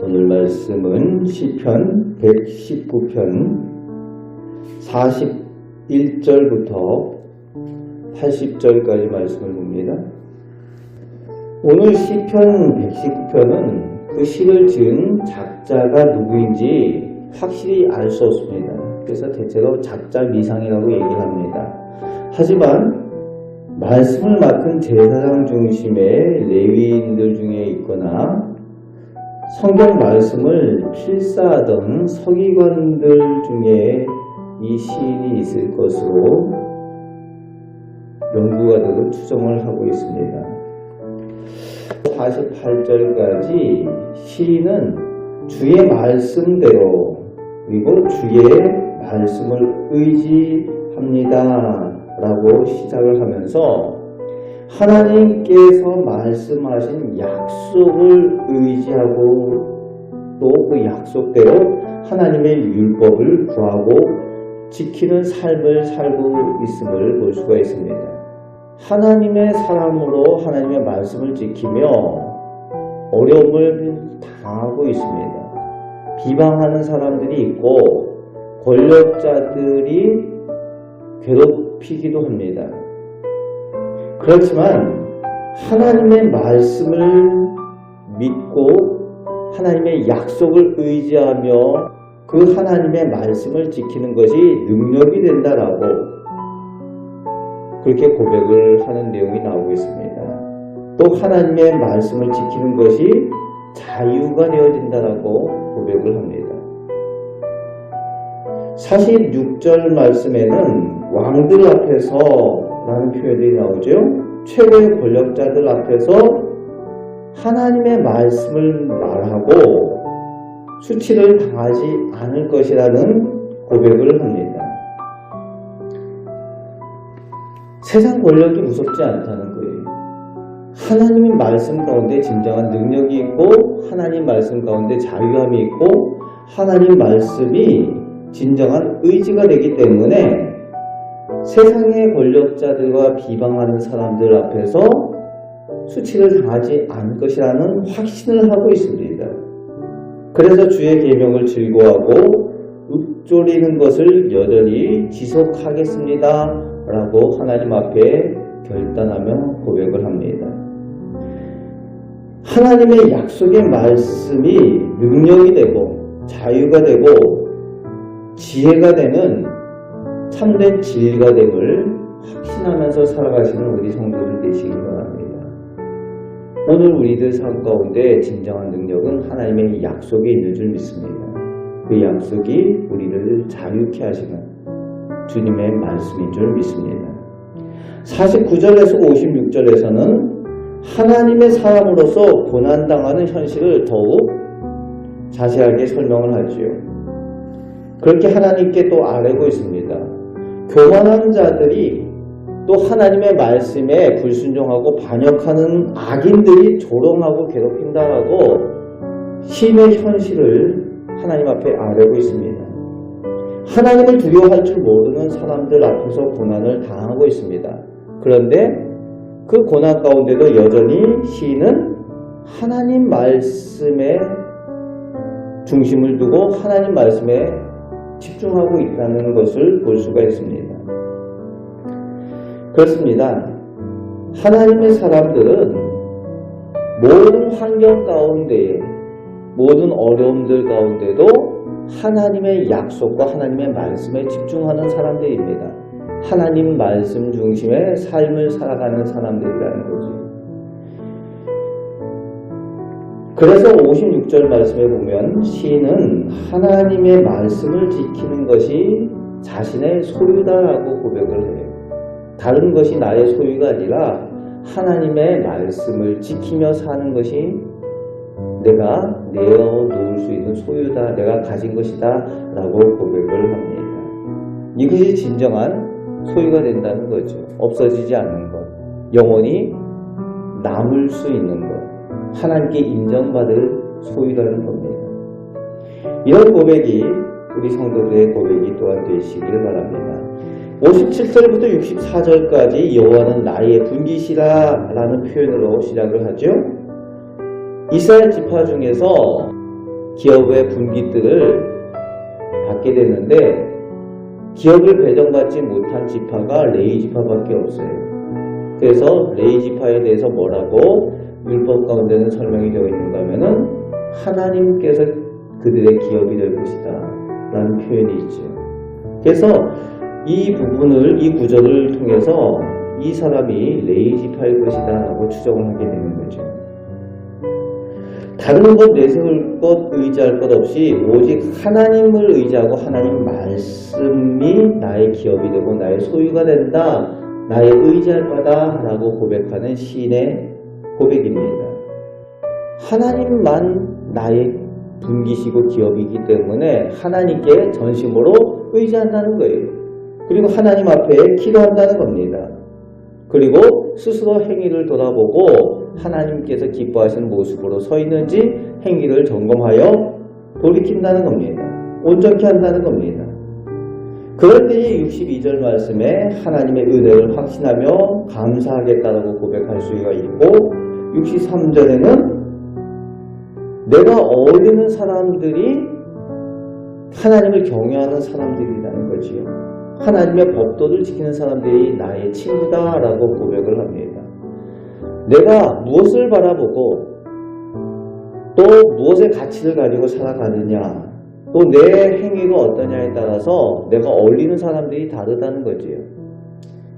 오늘 말씀은 시편 119편 41절부터 80절까지 말씀을 봅니다. 오늘 시편 119편은 그 시를 지은 작자가 누구인지 확실히 알 수 없습니다. 그래서 대체로 작자 미상이라고 얘기를 합니다. 하지만 말씀을 맡은 제사장 중심의 레위인들 중에 있거나 성경 말씀을 필사하던 서기관들 중에 이 시인이 있을 것으로 연구가들은 추정을 하고 있습니다. 48절까지 시인은 주의 말씀대로 그리고 주의 말씀을 의지합니다 라고 시작을 하면서 하나님께서 말씀하신 약속을 의지하고 또 그 약속대로 하나님의 율법을 구하고 지키는 삶을 살고 있음을 볼 수가 있습니다. 하나님의 사람으로 하나님의 말씀을 지키며 어려움을 당하고 있습니다. 비방하는 사람들이 있고 권력자들이 괴롭히기도 합니다. 그렇지만 하나님의 말씀을 믿고 하나님의 약속을 의지하며 그 하나님의 말씀을 지키는 것이 능력이 된다라고 그렇게 고백을 하는 내용이 나오고 있습니다. 또 하나님의 말씀을 지키는 것이 자유가 되어진다라고 고백을 합니다. 46절 말씀에는 왕들 앞에서 라는 표현이 나오죠. 최고의 권력자들 앞에서 하나님의 말씀을 말하고 수치를 당하지 않을 것이라는 고백을 합니다. 세상 권력이 무섭지 않다는 거예요. 하나님의 말씀 가운데 진정한 능력이 있고 하나님 말씀 가운데 자유함이 있고 하나님 말씀이 진정한 의지가 되기 때문에 세상의 권력자들과 비방하는 사람들 앞에서 수치를 당하지 않을 것이라는 확신을 하고 있습니다. 그래서 주의 계명을 즐거워하고 읊조리는 것을 여전히 지속하겠습니다 라고 하나님 앞에 결단하며 고백을 합니다. 하나님의 약속의 말씀이 능력이 되고 자유가 되고 지혜가 되는 참된 진리가 됨을 확신하면서 살아가시는 우리 성도들 되시길 바랍니다. 오늘 우리들 삶 가운데 진정한 능력은 하나님의 약속에 있는 줄 믿습니다. 그 약속이 우리를 자유케 하시는 주님의 말씀인 줄 믿습니다. 49절에서 56절에서는 하나님의 사람으로서 고난당하는 현실을 더욱 자세하게 설명을 하지요. 그렇게 하나님께 또 아뢰고 있습니다. 교만한 자들이 또 하나님의 말씀에 불순종하고 반역하는 악인들이 조롱하고 괴롭힌다라고 시인의 현실을 하나님 앞에 아뢰고 있습니다. 하나님을 두려워할 줄 모르는 사람들 앞에서 고난을 당하고 있습니다. 그런데 그 고난 가운데도 여전히 시인은 하나님 말씀에 중심을 두고 하나님 말씀에 집중하고 있다는 것을 볼 수가 있습니다. 그렇습니다. 하나님의 사람들은 모든 환경 가운데에 모든 어려움들 가운데도 하나님의 약속과 하나님의 말씀에 집중하는 사람들입니다. 하나님 말씀 중심의 삶을 살아가는 사람들이라는 거죠. 그래서 56절 말씀에 보면 시인은 하나님의 말씀을 지키는 것이 자신의 소유다라고 고백을 해요. 다른 것이 나의 소유가 아니라 하나님의 말씀을 지키며 사는 것이 내가 내어놓을 수 있는 소유다, 내가 가진 것이다 라고 고백을 합니다. 이것이 진정한 소유가 된다는 거죠. 없어지지 않는 것, 영원히 남을 수 있는 것, 하나님께 인정받을 소유라는 겁니다. 이런 고백이 우리 성도들의 고백이 또한 되시길 바랍니다. 57절부터 64절까지 여호와는 나의 분깃이라 라는 표현으로 시작을 하죠. 이스라엘 지파 중에서 기업의 분깃들을 받게 되는데 기업을 배정받지 못한 지파가 레위 지파밖에 없어요. 그래서 레위 지파에 대해서 뭐라고 율법 가운데는 설명이 되어 있는가 하면은 하나님께서 그들의 기업이 될 것이다 라는 표현이 있죠. 그래서 이 부분을, 이 구절을 통해서 이 사람이 레위 지파일 것이다 라고 추정을 하게 되는 거죠. 다른 것 내세울 것 의지할 것 없이 오직 하나님을 의지하고 하나님 말씀이 나의 기업이 되고 나의 소유가 된다, 나의 의지할 바다 라고 고백하는 시인의 고백입니다. 하나님만 나의 분깃이고 기업이기 때문에 하나님께 전심으로 의지한다는 거예요. 그리고 하나님 앞에 기도한다는 겁니다. 그리고 스스로 행위를 돌아보고 하나님께서 기뻐하시는 모습으로 서 있는지 행위를 점검하여 돌이킨다는 겁니다. 온전케 한다는 겁니다. 그럴 때에 62절 말씀에 하나님의 은혜를 확신하며 감사하겠다라고 고백할 수가 있고 63절에는 내가 어울리는 사람들이 하나님을 경외하는 사람들이라는 거지요. 하나님의 법도를 지키는 사람들이 나의 친구다라고 고백을 합니다. 내가 무엇을 바라보고 또 무엇의 가치를 가지고 살아가느냐 또 내 행위가 어떠냐에 따라서 내가 어울리는 사람들이 다르다는 거지요.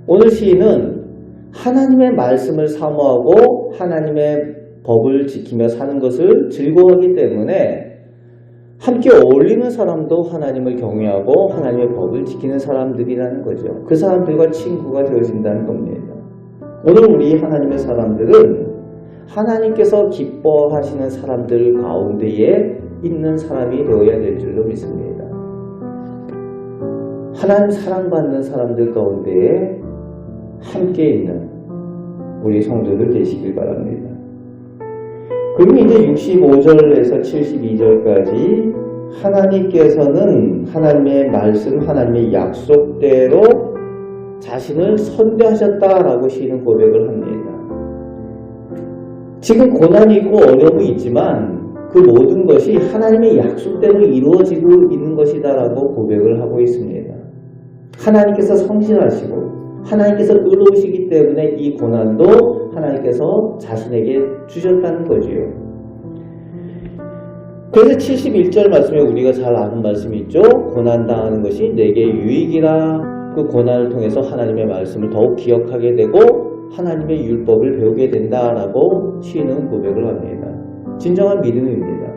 오늘 시인은 하나님의 말씀을 사모하고 하나님의 법을 지키며 사는 것을 즐거워하기 때문에 함께 어울리는 사람도 하나님을 경외하고 하나님의 법을 지키는 사람들이라는 거죠. 그 사람들과 친구가 되어진다는 겁니다. 오늘 우리 하나님의 사람들은 하나님께서 기뻐하시는 사람들 가운데에 있는 사람이 되어야 될 줄로 믿습니다. 하나님 사랑받는 사람들 가운데에 함께 있는 우리 성도들 되시길 바랍니다. 그리고 이제 65절에서 72절까지 하나님께서는 하나님의 말씀, 하나님의 약속대로 자신을 선대하셨다라고 시인은 고백을 합니다. 지금 고난이 있고 어려움이 있지만 그 모든 것이 하나님의 약속대로 이루어지고 있는 것이다라고 고백을 하고 있습니다. 하나님께서 성실하시고 하나님께서 의로우시기 때문에 이 고난도 하나님께서 자신에게 주셨다는 거지요. 그래서 71절 말씀에 우리가 잘 아는 말씀이 있죠. 고난당하는 것이 내게 유익이라. 그 고난을 통해서 하나님의 말씀을 더욱 기억하게 되고 하나님의 율법을 배우게 된다라고 시인은 고백을 합니다. 진정한 믿음입니다.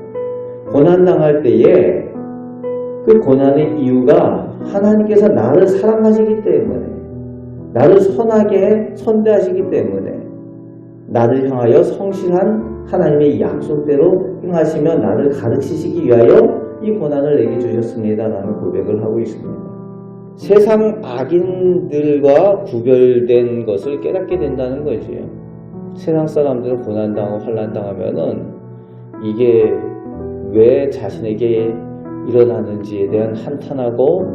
고난당할 때에 그 고난의 이유가 하나님께서 나를 사랑하시기 때문에 나를 선하게 선대하시기 때문에 나를 향하여 성실한 하나님의 약속대로 행하시며 나를 가르치시기 위하여 이 고난을 내게 주셨습니다 라는 고백을 하고 있습니다. 세상 악인들과 구별된 것을 깨닫게 된다는 거지요. 세상 사람들은 고난당하고 환난당하면은 이게 왜 자신에게 일어나는지에 대한 한탄하고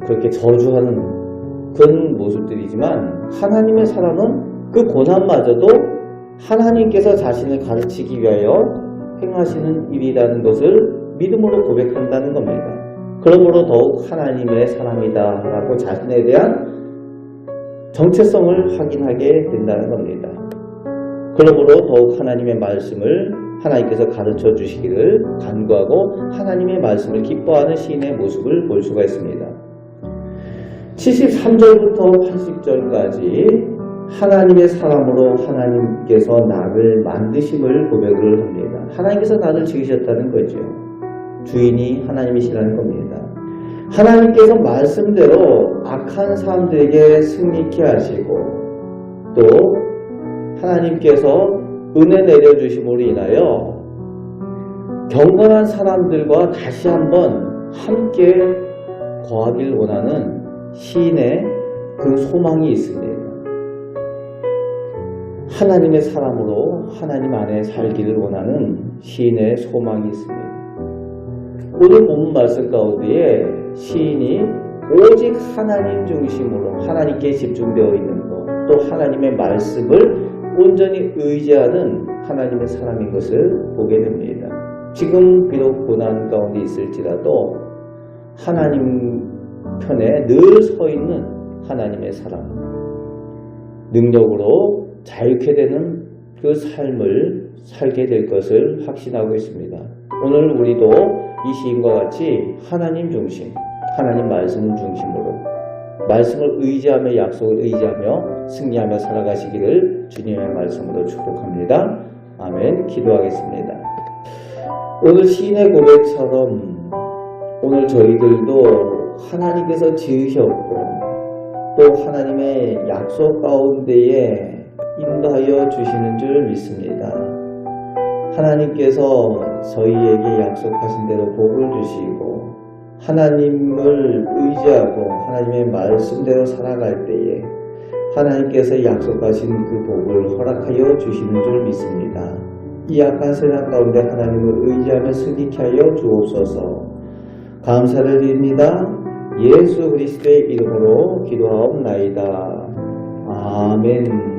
그렇게 저주하는 그런 모습들이지만 하나님의 사람은 그 고난마저도 하나님께서 자신을 가르치기 위하여 행하시는 일이라는 것을 믿음으로 고백한다는 겁니다. 그러므로 더욱 하나님의 사람이다 라고 자신에 대한 정체성을 확인하게 된다는 겁니다. 그러므로 더욱 하나님의 말씀을 하나님께서 가르쳐 주시기를 간구하고 하나님의 말씀을 기뻐하는 시인의 모습을 볼 수가 있습니다. 73절부터 80절까지 하나님의 사람으로 하나님께서 나를 만드심을 고백을 합니다. 하나님께서 나를 지으셨다는 거죠. 주인이 하나님이시라는 겁니다. 하나님께서 말씀대로 악한 사람들에게 승리케 하시고 또 하나님께서 은혜 내려주심으로 인하여 경건한 사람들과 다시 한번 함께 거하길 원하는 시인의 그 소망이 있습니다. 하나님의 사람으로 하나님 안에 살기를 원하는 시인의 소망이 있습니다. 오늘 본문 말씀 가운데에 시인이 오직 하나님 중심으로 하나님께 집중되어 있는 것, 또 하나님의 말씀을 온전히 의지하는 하나님의 사람인 것을 보게 됩니다. 지금 비록 고난 가운데 있을지라도 하나님 편에 늘 서 있는 하나님의 사람, 능력으로 자유케 되는 그 삶을 살게 될 것을 확신하고 있습니다. 오늘 우리도 이 시인과 같이 하나님 중심, 하나님 말씀 중심으로 말씀을 의지하며 약속을 의지하며 승리하며 살아가시기를 주님의 말씀으로 축복합니다. 아멘. 기도하겠습니다. 오늘 시인의 고백처럼 오늘 저희들도 하나님께서 지으셨고 또 하나님의 약속 가운데에 인도하여 주시는 줄 믿습니다. 하나님께서 저희에게 약속하신 대로 복을 주시고 하나님을 의지하고 하나님의 말씀대로 살아갈 때에 하나님께서 약속하신 그 복을 허락하여 주시는 줄 믿습니다. 이 약한 세상 가운데 하나님을 의지하며 승리케 하여 주옵소서. 감사를 드립니다. 예수 그리스도의 이름으로 기도하옵나이다. 아멘.